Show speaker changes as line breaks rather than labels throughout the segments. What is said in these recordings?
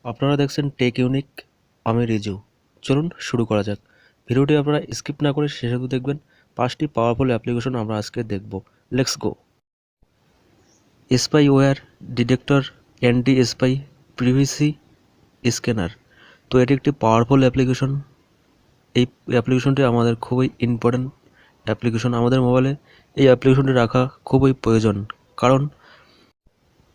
আপনারা দেখছেন take unique, আমি রিজু। চলুন শুরু করা যাক। ভিডিওটি আপনারা স্কিপ না করে শেষ অবধি দেখবেন। 5টি পাওয়ারফুল অ্যাপ্লিকেশন আমরা আজকে দেখব। Let's go. Spyware detector, anti spy privacy scanner. তো এটি একটি পাওয়ারফুল অ্যাপ্লিকেশন। এই অ্যাপ্লিকেশনটি আমাদের খুবই ইম্পর্ট্যান্ট অ্যাপ্লিকেশন। আমাদের মোবাইলে এই অ্যাপ্লিকেশনটি রাখা খুবই প্রয়োজন, কারণ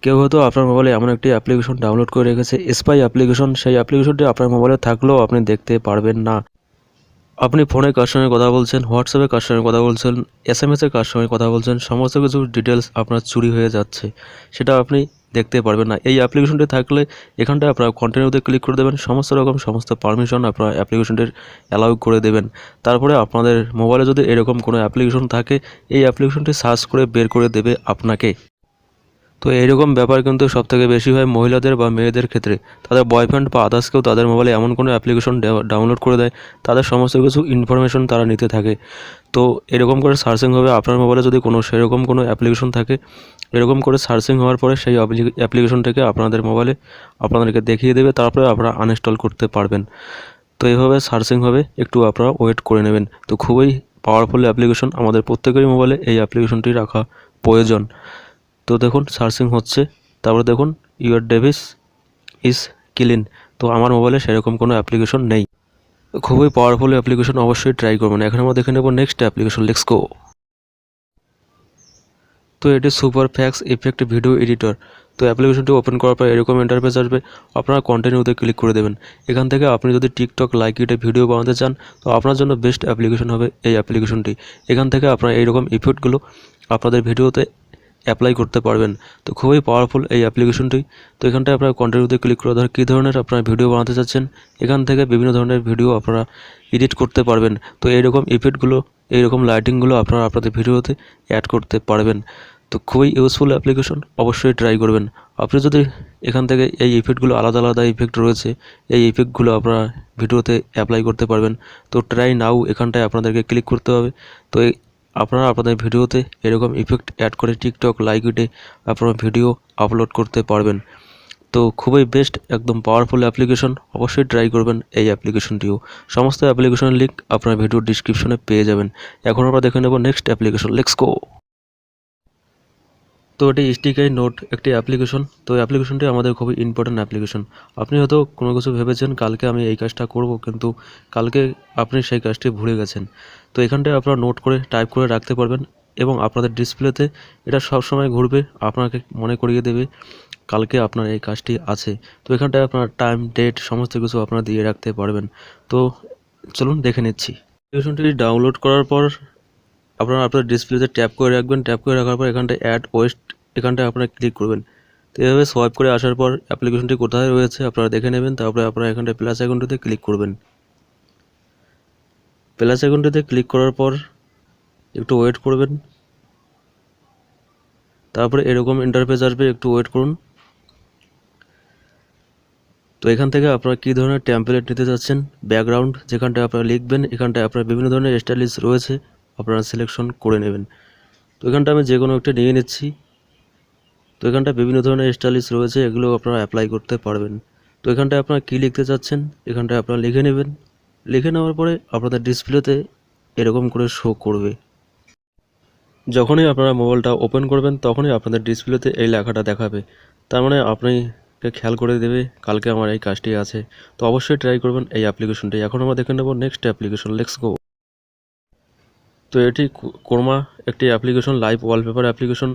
কেউ হয়তো আপনার মোবাইলে এমন একটি অ্যাপ্লিকেশন ডাউনলোড করে রেখেছে, স্পাই অ্যাপ্লিকেশন। সেই অ্যাপ্লিকেশনটি আপনার মোবাইলে থাকলেও আপনি দেখতে পারবেন না। আপনি ফোনে কার সঙ্গে কথা বলছেন, হোয়াটসঅ্যাপে কার সঙ্গে কথা বলছেন, এসএমএসে কার সঙ্গে কথা বলছেন, সমস্ত কিছু ডিটেলস আপনার চুরি হয়ে যাচ্ছে, সেটা আপনি দেখতে পারবেন না। এই অ্যাপ্লিকেশনটি থাকলে এখানটায় আপনারা কন্টিনিউতে ক্লিক করে দেবেন, সমস্ত পারমিশন আপনার অ্যাপ্লিকেশনটির অ্যালাউ করে দেবেন। তারপরে আপনাদের মোবাইলে যদি এরকম কোনো অ্যাপ্লিকেশন থাকে, এই অ্যাপ্লিকেশনটি সার্চ করে বের করে দেবে আপনাকে। তো এইরকম ব্যাপার কিন্তু সবথেকে বেশি হয় মহিলাদের বা মেয়েদের ক্ষেত্রে। তাদের বয়ফ্রেন্ড বা আদার্স তাদের মোবাইলে এমন কোনো অ্যাপ্লিকেশন ডাউনলোড করে দেয়, তাদের সমস্ত কিছু ইনফরমেশন তারা নিতে থাকে। তো এরকম করে সার্চিং হবে, আপনার মোবাইলে যদি সেরকম কোনো অ্যাপ্লিকেশন থাকে, এরকম করে সার্চিং হওয়ার পরে সেই অ্যাপ্লিকেশনটাকে আপনাদের মোবাইলে আপনাদেরকে দেখিয়ে দেবে, তারপরে আপনারা আনইনস্টল করতে পারবেন। তো এইভাবে সার্চিং হবে, একটু আপনারা ওয়েট করে নেবেন। তো খুবই পাওয়ারফুল অ্যাপ্লিকেশন, আমাদের প্রত্যেকেরই মোবাইলে এই অ্যাপ্লিকেশনটি রাখা প্রয়োজন। তো দেখুন সার্চিং হচ্ছে, তারপরে দেখুন ইউর ডিভাইস ইজ ক্লিন। তো আমার মোবাইলে সেরকম কোনো অ্যাপ্লিকেশন নেই। খুবই পাওয়ারফুল অ্যাপ্লিকেশন, অবশ্যই ট্রাই করবেন। এখন আমরা দেখে নেব নেক্সট অ্যাপ্লিকেশন। Let's go. তো এটি super fax effect video editor. তো অ্যাপ্লিকেশনটি ওপেন করার পর এরকম ইন্টারফেস আসবে, আপনারা কন্টিনিউতে ক্লিক করে দেবেন। এখান থেকে আপনি যদি টিকটক লাইক ইটে ভিডিও বানাতে চান, তো আপনার জন্য বেস্ট অ্যাপ্লিকেশন হবে এই অ্যাপ্লিকেশনটি। এখান থেকে আপনারা এইরকম ইফেক্টগুলো আপনাদের ভিডিওতে অ্যাপ্লাই করতে পারবেন। তো খুবই পাওয়ারফুল এই অ্যাপ্লিকেশনটি। তো এখানটায় আপনারা কন্টিনিউতে ক্লিক করে কী ধরনের আপনারা ভিডিও বানাতে চাচ্ছেন, এখান থেকে বিভিন্ন ধরনের ভিডিও আপনারা এডিট করতে পারবেন। তো এইরকম ইফেক্টগুলো, এইরকম লাইটিংগুলো আপনারা আপনাদের ভিডিওতে অ্যাড করতে পারবেন। তো খুবই ইউজফুল অ্যাপ্লিকেশন, অবশ্যই ট্রাই করবেন। আপনি যদি এখান থেকে এই ইফেক্টগুলো, আলাদা আলাদা ইফেক্ট রয়েছে, এই ইফেক্টগুলো আপনারা ভিডিওতে অ্যাপ্লাই করতে পারবেন। তো ট্রাই নাও এখানটায় আপনাদেরকে ক্লিক করতে হবে। তো আপনারা আপনাদের ভিডিওতে এরকম ইফেক্ট অ্যাড করে টিকটক লাইক ইটে আপনারা ভিডিও আপলোড করতে পারবেন। তো খুবই বেস্ট, একদম পাওয়ারফুল অ্যাপ্লিকেশন, অবশ্যই ট্রাই করবেন এই অ্যাপ্লিকেশনটিও। সমস্ত অ্যাপ্লিকেশনের লিঙ্ক আপনার ভিডিও ডিসক্রিপশনে পেয়ে যাবেন। এখন আমরা দেখে নেব নেক্সট অ্যাপ্লিকেশন। Let's go. তো এটি স্টিকাই নোট একটি অ্যাপ্লিকেশন। তো এই অ্যাপ্লিকেশনটি আমাদের খুবই ইম্পর্ট্যান্ট অ্যাপ্লিকেশন। আপনি হয়তো কোনো কিছু ভেবেছেন কালকে আমি এই কাজটা করব, কিন্তু কালকে আপনি সেই কাজটি ভুলে গেছেন। তো এখানটায় আপনারা নোট করে টাইপ করে রাখতে পারবেন, এবং আপনাদের ডিসপ্লেতে এটা সবসময় ঘুরবে, আপনাকে মনে করিয়ে দেবে কালকে আপনার এই কাজটি আছে। তো এখানটায় আপনার টাইম, ডেট সমস্ত কিছু আপনারা দিয়ে রাখতে পারবেন। তো চলুন দেখে নিচ্ছি। অ্যাপ্লিকেশনটি ডাউনলোড করার পর আপনারা আপনার ডিসপ্লেতে ট্যাপ করে রাখবেন। ট্যাপ করে রাখার পর এখানটায় অ্যাড ওয়েস্ট, এখানটায় আপনারা ক্লিক করবেন। তো এভাবে সোয়াইপ করে আসার পর অ্যাপ্লিকেশনটি কোথায় রয়েছে আপনারা দেখে নেবেন। তারপরে আপনারা এখানটায় প্লাস আইকনটিতে ক্লিক করবেন। প্লাস আইকনটিতে ক্লিক করার পর একটু ওয়েট করবেন, তারপরে এরকম ইন্টারফেস আসবে, একটু ওয়েট করুন। তো এখান থেকে আপনারা কী ধরনের টেমপ্লেট নিতে চাচ্ছেন, ব্যাকগ্রাউন্ড যেখানটায় আপনারা লিখবেন, এখানটায় আপনার বিভিন্ন ধরনের স্টাইলিশ রয়েছে, আপনারা সিলেকশন করে নেবেন। তো এখানটা আমি যে কোনো একটা নিয়ে নিচ্ছি। তো এখানটায় বিভিন্ন ধরনের স্টাইলিশ রয়েছে, এগুলো আপনারা অ্যাপ্লাই করতে পারবেন। তো এখানটায় আপনারা কী লিখতে চাচ্ছেন, এখানটায় আপনারা লিখে নেবেন। লিখে নেওয়ার পরে আপনাদের ডিসপ্লেতে এরকম করে শো করবে। যখনই আপনারা মোবাইলটা ওপেন করবেন, তখনই আপনাদের ডিসপ্লেতে এই লেখাটা দেখাবে। তার মানে আপনি খেয়াল করে দেবে কালকে আমার এই কাজটি আছে। তো অবশ্যই ট্রাই করবেন এই অ্যাপ্লিকেশনটি। এখন আমরা দেখে নেব নেক্সট অ্যাপ্লিকেশন। Let's go. তো এটি কোরমা একটি অ্যাপ্লিকেশন, লাইভ ওয়ালপেপার অ্যাপ্লিকেশন।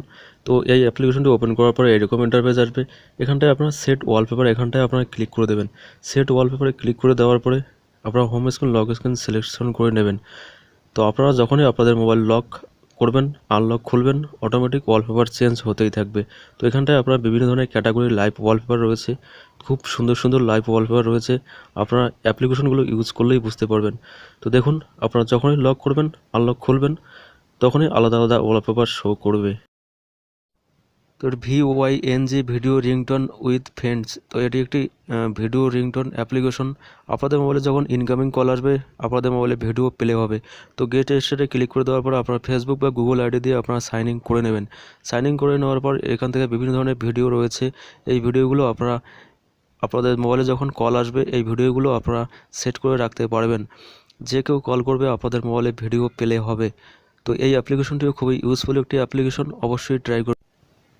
তো এই অ্যাপ্লিকেশনটি ওপেন করার পরে এরকম ইন্টারফেস আসবে। এখানটায় আপনার সেট ওয়ালপেপার, এখানটায় আপনারা ক্লিক করে দেবেন। সেট ওয়ালপেপারে ক্লিক করে দেওয়ার পরে আপনারা home screen, lock screen selection করে নেবেন। তো আপনারা যখনই আপনাদের মোবাইল লক করবেন, আনলক খুলবেন, অটোমেটিক ওয়ালপেপার চেঞ্জ হতেই থাকবে। তো এখানটায় আপনার বিভিন্ন ধরনের ক্যাটাগরি লাইভ ওয়ালপেপার রয়েছে, খুব সুন্দর সুন্দর লাইভ ওয়ালপেপার রয়েছে। আপনারা অ্যাপ্লিকেশনগুলো ইউজ করলেই বুঝতে পারবেন। তো দেখুন, আপনারা যখনই লক করবেন, আনলক খুলবেন, তখনই আলাদা আলাদা ওয়ালপেপার শো করবে। তো ভিওয়াইএনজি ভিডিও রিংটোন উইথ ফ্রেন্ডস। তো এটি একটি ভিডিও রিংটোন অ্যাপ্লিকেশন। আপনাদের মোবাইলে যখন ইনকামিং কল আসবে, আপনাদের মোবাইলে ভিডিও প্লে হবে। তো গেট স্টার্টে ক্লিক করে দেওয়ার পর আপনার ফেসবুক বা গুগল আইডি দিয়ে আপনারা সাইন ইন করে নেবেন। সাইন ইন করে নেওয়ার পর এখান থেকে বিভিন্ন ধরনের ভিডিও রয়েছে, এই ভিডিওগুলো আপনারা আপনাদের মোবাইলে যখন কল আসবে এই ভিডিওগুলো আপনারা সেট করে রাখতে পারবেন। যে কেউ কল করবে আপনাদের মোবাইলে ভিডিও প্লে হবে। তো এই অ্যাপ্লিকেশনটিও খুবই ইউজফুল একটি অ্যাপ্লিকেশন, অবশ্যই ট্রাই করুন।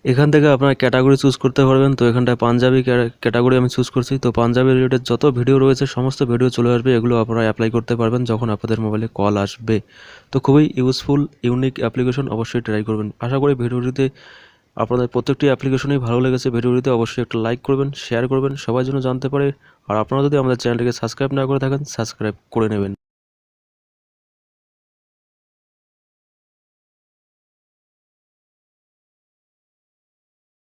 এখান থেকে আপনারা ক্যাটাগরি চুজ করতে পারবেন। তো এখানটায় পাঞ্জাবি ক্যাটাগরি আমি চুজ করছি। তো পাঞ্জাবি রিলেটেড যত ভিডিও রয়েছে সমস্ত ভিডিও চলে আসবে, এগুলো আপনারা অ্যাপ্লাই করতে পারবেন যখন আপনাদের মোবাইলে কল আসবে। তো খুবই ইউজফুল ইউনিক অ্যাপ্লিকেশন, অবশ্যই ট্রাই করবেন। আশা করি ভিডিওটিতে আপনাদের প্রত্যেকটি অ্যাপ্লিকেশনই ভালো লেগেছে। ভিডিওটিতে অবশ্যই একটা লাইক করবেন, শেয়ার করবেন, সবাই যেন জানতে পারে। আর আপনারা যদি আমাদের চ্যানেলটিকে সাবস্ক্রাইব না করে থাকেন, সাবস্ক্রাইব করে নেবেন।